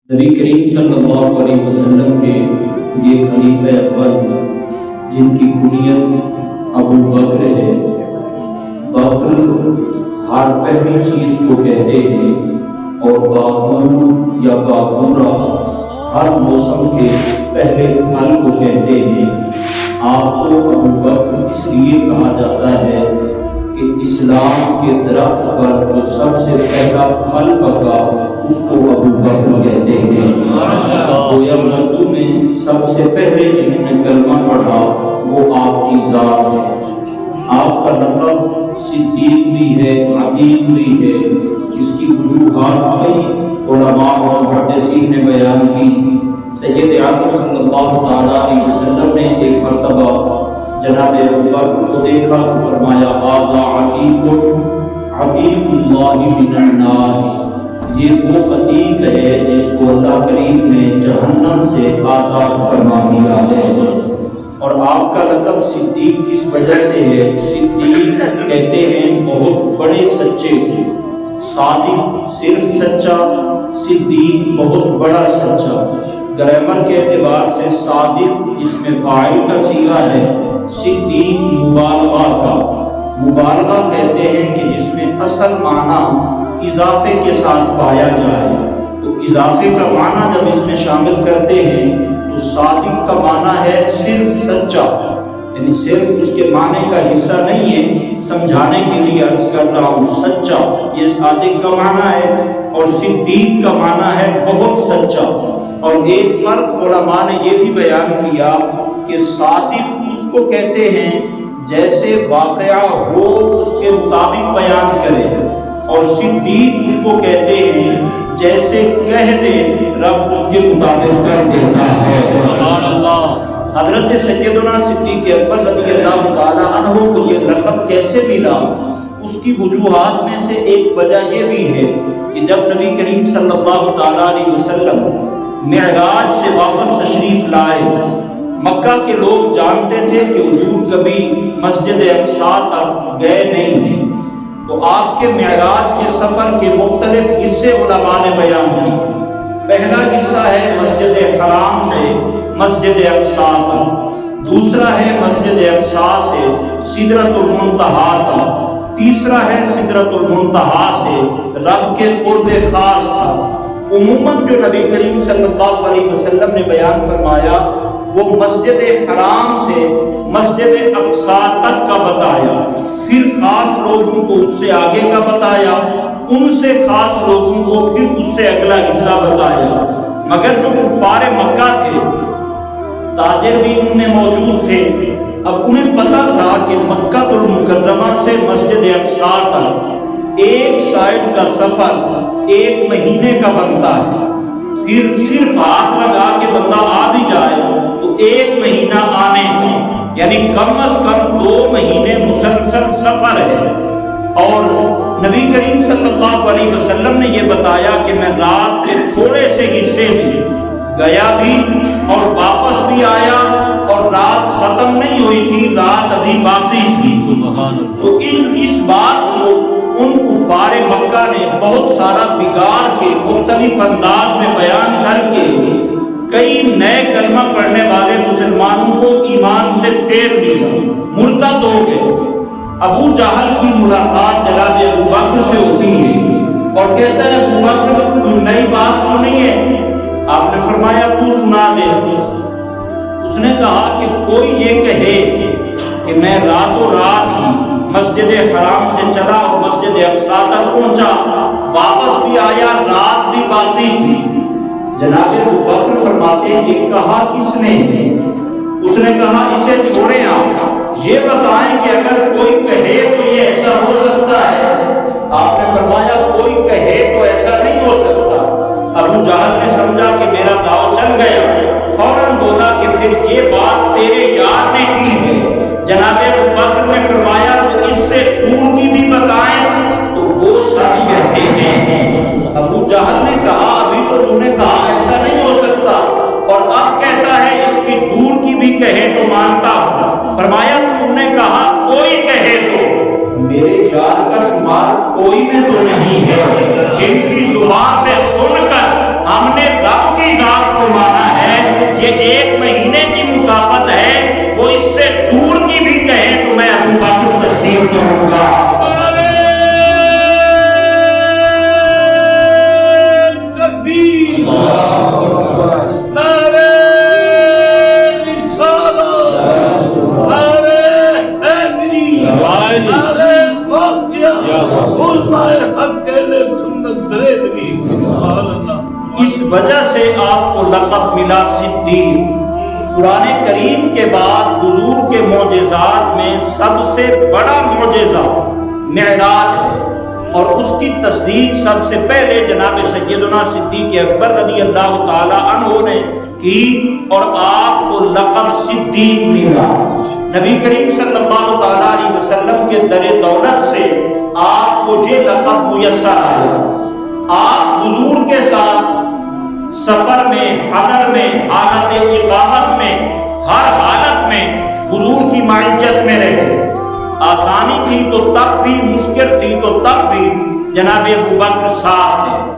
نبی کریم صلی اللہ علیہ وسلم کے یہ خلیفہ اول جن کی کنیت ابو بکر ہے، بکر ہر پہلی چیز کو کہتے ہیں اور باغون یا باغورا ہر موسم کے پہلے پھل کو کہتے ہیں۔ آپ کو ابو بکر اس لیے کہا جاتا ہے کہ اسلام کے درخت پر جو سب سے پہلا پھل پکا اس کو ابو بکر کہتے ہیں۔ گویا اردو میں سب سے پہلے جنہوں نے کلمہ پڑھا وہ آپ کی ذات ہے۔ آپ کا لقب صدیق بھی ہے، عتیق بھی ہے، اس کی وجوہات کئی علماء اور محدثین نے بیان کی۔ سید عالم صلی اللہ تعالیٰ علیہ وسلم نے ایک مرتبہ جناب ابو بکر کو دیکھا تو فرمایا ھذا عتیق اللہ من النار، یہ وہ عتیق ہے جس کو اللہ کریم نے جہنم سے آزاد فرما دیا ہے۔ اور آپ کا لقب صدیق کس وجہ سے ہے؟ صدیق کہتے ہیں بہت بڑے سچے، صادق صرف سچا، صدیق بہت بڑا سچا۔ گرامر کے اعتبار سے صادق اس میں فاعل کا صیغہ ہے، صدیق مبالغہ کا۔ مبالغہ کہتے ہیں کہ جس میں اصل معنی اضافے کے ساتھ پایا جائے، تو اضافے کا معنی جب اس میں شامل کرتے ہیں تو صادق کا معنی ہے صرف سچا، یعنی صرف اس کے معنی کا حصہ نہیں ہے، سمجھانے کے لیے عرض کر رہا ہوں سچا، یہ صادق کا معنی ہے، اور صدیق کا معنی ہے بہت سچا۔ اور ایک فرق علماء نے یہ بھی بیان کیا کہ صادق اس کو کہتے ہیں جیسے واقعہ ہو اس کے مطابق بیان کرے، اور صدیق اس کو کہتے ہیں جیسے کہہ دے رب اس کے مطابق کر دیتا ہے۔ سبحان اللہ۔ حضرت سیدنا صدیق اکبر رضی اللہ تعالی عنہ کو یہ لقب کیسے ملا؟ اس کی وجوہات میں سے ایک وجہ یہ بھی ہے کہ جب نبی کریم صلی اللہ تعالی علیہ وسلم معراج سے واپس تشریف لائے، مکہ کے لوگ جانتے تھے کہ حضور کبھی مسجد اقصیٰ تک گئے نہیں، تو آپ کے معراج کے سفر کے مختلف حصے علماء نے بیان کیے۔ پہلا حصہ ہے مسجد حرام سے مسجد اقصیٰ تک، دوسرا ہے مسجد اقصیٰ سے سدرۃ المنتہا تک، تیسرا ہے سدرۃ المنتہا سے رب کے قرب خاص تک۔ عموماً جو نبی کریم صلی اللہ علیہ وسلم نے بیان فرمایا وہ مسجد حرام سے مسجد اقصیٰ تک کا بتایا، پھر خاص لوگوں کو اس سے آگے کا بتایا، ان سے خاص لوگوں کو پھر اس سے اگلا حصہ بتایا۔ مگر جو کفار مکہ تھے، تاجر بھی ان میں موجود تھے، اب انہیں پتا تھا کہ مکہ المکرمہ سے مسجد اقصیٰ تک ایک سائیڈ کا سفر 1 مہینے کا بنتا ہے، پھر صرف ہاتھ لگا کے بندہ آ بھی جائے تو 1 مہینہ آنے کا، یعنی کم از کم 2 مہینے مسلسل سفر ہے۔ اور نبی کریم صلی اللہ علیہ وسلم نے یہ بتایا کہ میں رات کے تھوڑے سے حصے میں گیا بھی اور واپس بھی آیا، اور رات ختم نہیں ہوئی تھی، رات ابھی باقی تھی۔ تو اس بات کو ان کفار مکہ نے بہت سارا بگاڑ کے مختلف انداز میں بیان کر کے کئی نئے کلمہ پڑھنے والے مسلمانوں کو ایمان سے پھیر دیا، مرتد ہو گئے۔ ابو جہل کی ملاقات جناب ابو بکر سے ہوتی ہے اور کہتا ہے ابو بکر کوئی نئی بات سنی ہے؟ آپ نے فرمایا تو سنا دے۔ اس نے کہا کہ کوئی یہ کہے کہ میں راتوں رات ہی مسجد حرام سے چلا اور مسجد اقصیٰ تک پہنچا، واپس بھی آیا، رات بھی باقی تھی۔ جناب ابو بکر فرماتے ہیں یہ کہا کس نے؟ اس نے کہا اسے چھوڑیں، آپ یہ بتائیں کہ اگر کوئی کہے تو یہ ایسا ہو سکتا ہے؟ آپ نے فرمایا کوئی کہے تو ایسا نہیں ہو سکتا۔ ابو جہل نے سمجھا کہ میرا داؤ چل گیا، فوراً بولا کہ پھر یہ بات تیرے یار نے کی ہے۔ جناب ابو بکر نے فرمایا تو اس سے دور کی بھی بتائیں، تو وہ سچ کہتے ہیں۔ ابو جہل نے کہا ابھی تو تم نے کہا ایسا نہیں ہو سکتا، اور اب کہتا ہے اس کی دور کی بھی کہے تو مانتا ہوں۔ فرمایا تم نے کہا کوئی کہے تو، میرے یار کا شمار کوئی میں تو نہیں ہے جن کی زبان سے سن کر ہم نے رب نعرہ رسالت، نعرہ حیدری، نعرہ فاتحہ، علماء حق اہل سنت بریلوی، سبحان اللہ۔ اس وجہ سے آپ کو لقب ملا صدیق۔ قرآن کریم کے بعد حضور کے معجزات میں سب سے بڑا معجزہ معراج ہے، اور اس کی تصدیق سب سے پہلے جناب سیدنا صدیق اکبر رضی اللہ تعالی عنہ نے کی، اور آپ کو لقب صدیق ملا۔ نبی کریم صلی اللہ تعالی علیہ وسلم کے در دولت سے آپ کو یہ لقب میسر آیا۔ آپ حضور کے ساتھ سفر میں، حضر میں، حالت اقامت میں، ہر حالت میں حضور کی معیت میں رہے۔ آسانی تھی تو تب بھی، مشکل تھی تو تب بھی جناب ابوبکر ساتھ تھے۔